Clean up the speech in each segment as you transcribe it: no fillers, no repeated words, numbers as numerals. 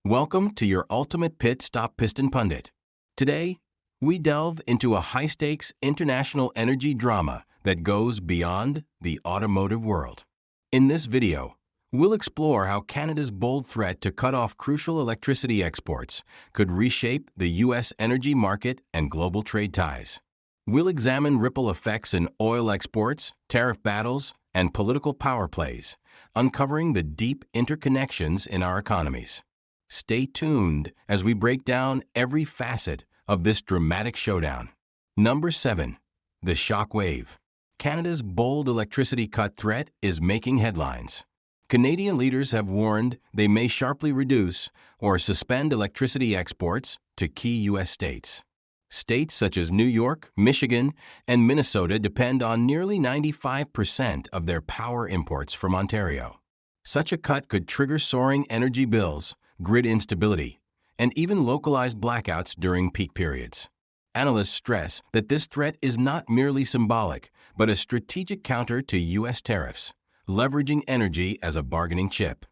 Welcome to your ultimate pit stop piston pundit. Today, we delve into a high-stakes international energy drama that goes beyond the automotive world. In this video, we'll explore how Canada's bold threat to cut off crucial electricity exports could reshape the U.S. energy market and global trade ties. We'll examine ripple effects in oil exports, tariff battles, and political power plays, uncovering the deep interconnections in our economies. Stay tuned as we break down every facet of this dramatic showdown. Number 7. The shock wave. Canada's bold electricity cut threat is making headlines. Canadian leaders have warned they may sharply reduce or suspend electricity exports to key U.S. states. States such as New York, Michigan, and Minnesota depend on nearly 95% of their power imports from Ontario. Such a cut could trigger soaring energy bills, grid instability, and even localized blackouts during peak periods. Analysts stress that this threat is not merely symbolic, but a strategic counter to U.S. tariffs, leveraging energy as a bargaining chip.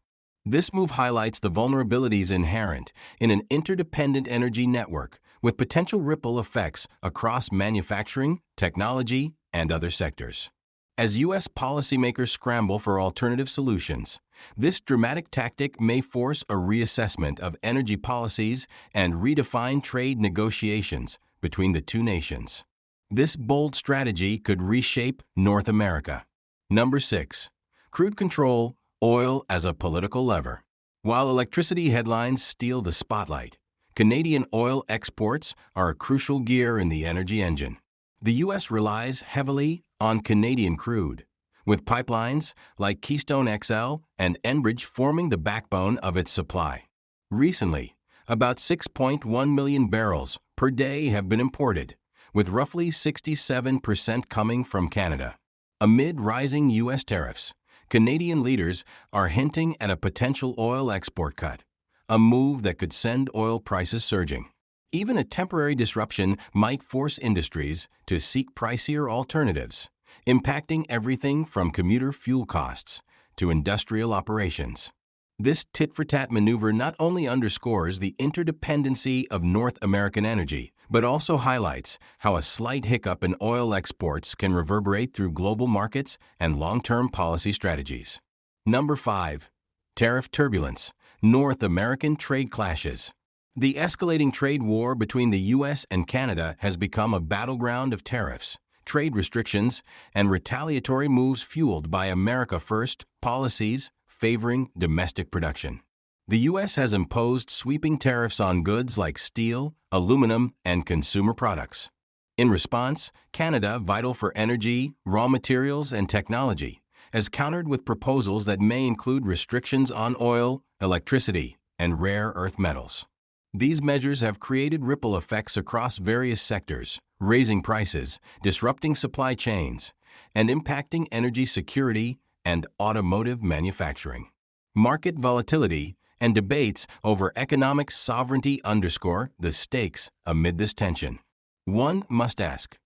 This move highlights the vulnerabilities inherent in an interdependent energy network with potential ripple effects across manufacturing, technology, and other sectors. As U.S. policymakers scramble for alternative solutions, this dramatic tactic may force a reassessment of energy policies and redefine trade negotiations between the two nations. This bold strategy could reshape North America. Number 6. Crude control, oil as a political lever. While electricity headlines steal the spotlight, Canadian oil exports are a crucial gear in the energy engine. The U.S. relies heavily on Canadian crude, with pipelines like Keystone XL and Enbridge forming the backbone of its supply. Recently, about 6.1 million barrels per day have been imported, with roughly 67% coming from Canada. Amid rising U.S. tariffs, Canadian leaders are hinting at a potential oil export cut, a move that could send oil prices surging. Even a temporary disruption might force industries to seek pricier alternatives, impacting everything from commuter fuel costs to industrial operations. This tit-for-tat maneuver not only underscores the interdependency of North American energy, but also highlights how a slight hiccup in oil exports can reverberate through global markets and long-term policy strategies. Number 5. Tariff turbulence. North American trade clashes. The escalating trade war between the U.S. and Canada has become a battleground of tariffs, trade restrictions, and retaliatory moves fueled by America First policies favoring domestic production. The U.S. has imposed sweeping tariffs on goods like steel, aluminum, and consumer products. In response, Canada, vital for energy, raw materials, and technology, has countered with proposals that may include restrictions on oil, electricity, and rare earth metals. These measures have created ripple effects across various sectors, raising prices, disrupting supply chains, and impacting energy security and automotive manufacturing. Market volatility and debates over economic sovereignty underscore the stakes amid this tension. One must ask,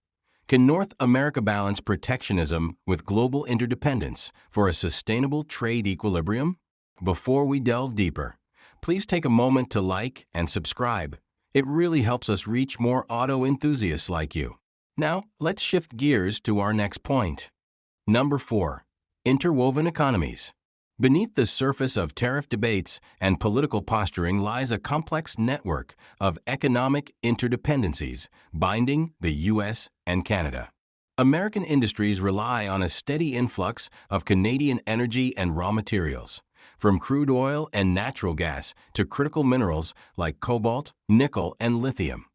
can North America balance protectionism with global interdependence for a sustainable trade equilibrium? Before we delve deeper, please take a moment to like and subscribe. It really helps us reach more auto enthusiasts like you. Now, let's shift gears to our next point. Number 4. Interwoven economies. Beneath the surface of tariff debates and political posturing lies a complex network of economic interdependencies binding the U.S. and Canada. American industries rely on a steady influx of Canadian energy and raw materials, from crude oil and natural gas to critical minerals like cobalt, nickel, and lithium,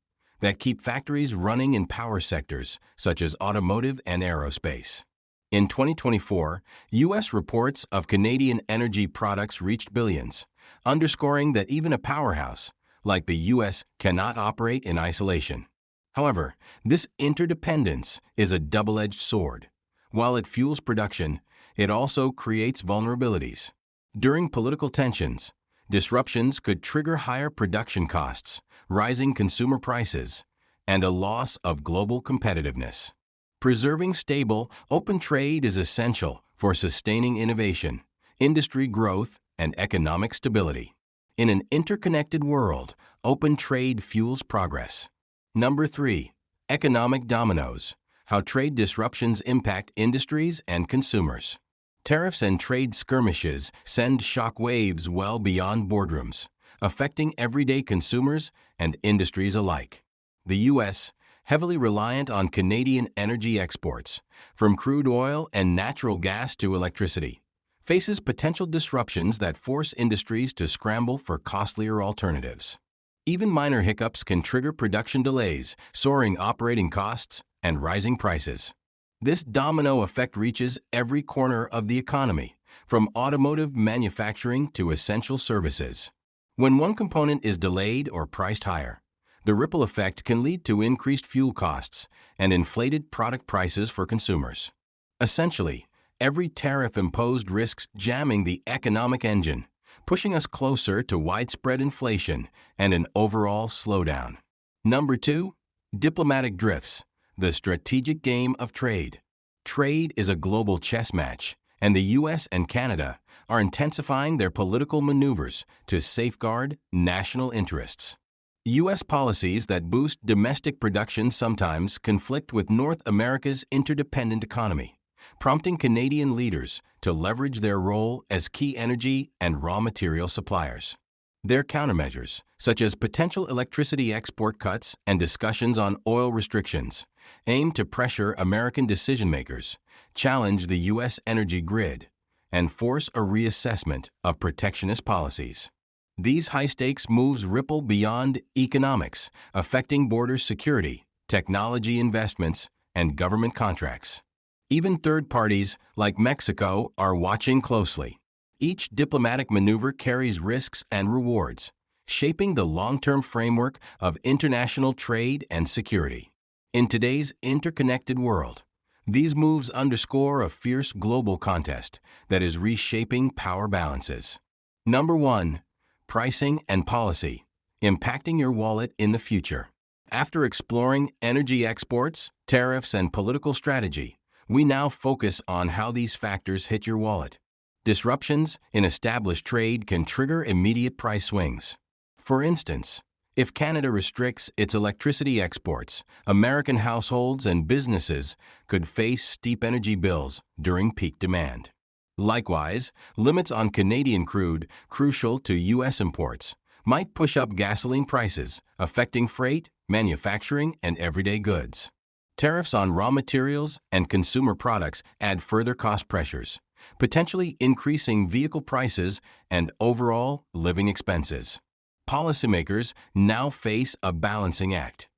that keep factories running in power sectors such as automotive and aerospace. In 2024, U.S. reports of Canadian energy products reached billions, underscoring that even a powerhouse like the U.S. cannot operate in isolation. However, this interdependence is a double-edged sword. While it fuels production, it also creates vulnerabilities. During political tensions, disruptions could trigger higher production costs, rising consumer prices, and a loss of global competitiveness. Preserving stable, open trade is essential for sustaining innovation, industry growth, and economic stability. In an interconnected world, open trade fuels progress. Number 3. Economic dominoes. How trade disruptions impact industries and consumers. Tariffs and trade skirmishes send shock waves well beyond boardrooms, affecting everyday consumers and industries alike. The U.S., heavily reliant on Canadian energy exports, from crude oil and natural gas to electricity, faces potential disruptions that force industries to scramble for costlier alternatives. Even minor hiccups can trigger production delays, soaring operating costs, and rising prices. This domino effect reaches every corner of the economy, from automotive manufacturing to essential services. When one component is delayed or priced higher, the ripple effect can lead to increased fuel costs and inflated product prices for consumers. Essentially, every tariff imposed risks jamming the economic engine, pushing us closer to widespread inflation and an overall slowdown. Number 2. Diplomatic drifts. The strategic game of trade. Trade is a global chess match, and the U.S. and Canada are intensifying their political maneuvers to safeguard national interests. U.S. policies that boost domestic production sometimes conflict with North America's interdependent economy, prompting Canadian leaders to leverage their role as key energy and raw material suppliers. Their countermeasures, such as potential electricity export cuts and discussions on oil restrictions, aim to pressure American decision-makers, challenge the U.S. energy grid, and force a reassessment of protectionist policies. These high-stakes moves ripple beyond economics, affecting border security, technology investments, and government contracts. Even third parties, like Mexico, are watching closely. Each diplomatic maneuver carries risks and rewards, shaping the long-term framework of international trade and security. In today's interconnected world, these moves underscore a fierce global contest that is reshaping power balances. Number 1. Pricing and policy, impacting your wallet in the future. After exploring energy exports, tariffs, and political strategy, we now focus on how these factors hit your wallet. Disruptions in established trade can trigger immediate price swings. For instance, if Canada restricts its electricity exports, American households and businesses could face steep energy bills during peak demand. Likewise, limits on Canadian crude, crucial to U.S. imports, might push up gasoline prices, affecting freight, manufacturing, and everyday goods. Tariffs on raw materials and consumer products add further cost pressures, potentially increasing vehicle prices and overall living expenses. Policymakers now face a balancing act,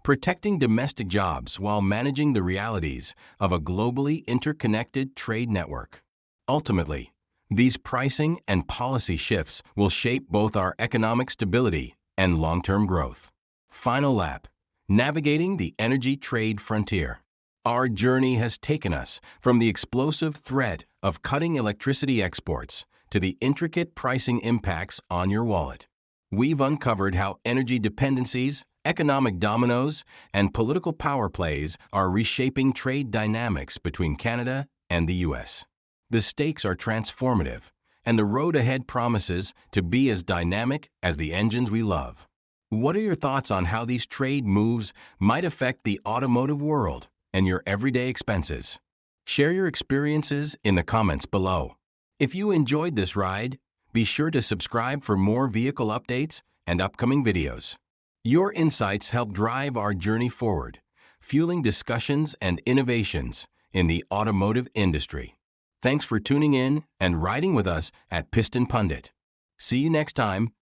protecting domestic jobs while managing the realities of a globally interconnected trade network. Ultimately, these pricing and policy shifts will shape both our economic stability and long-term growth. Final lap. Navigating the energy trade frontier. Our journey has taken us from the explosive threat of cutting electricity exports to the intricate pricing impacts on your wallet. We've uncovered how energy dependencies, economic dominoes, and political power plays are reshaping trade dynamics between Canada and the U.S. The stakes are transformative, and the road ahead promises to be as dynamic as the engines we love. What are your thoughts on how these trade moves might affect the automotive world and your everyday expenses? Share your experiences in the comments below. If you enjoyed this ride, be sure to subscribe for more vehicle updates and upcoming videos. Your insights help drive our journey forward, fueling discussions and innovations in the automotive industry. Thanks for tuning in and riding with us at Piston Pundit. See you next time.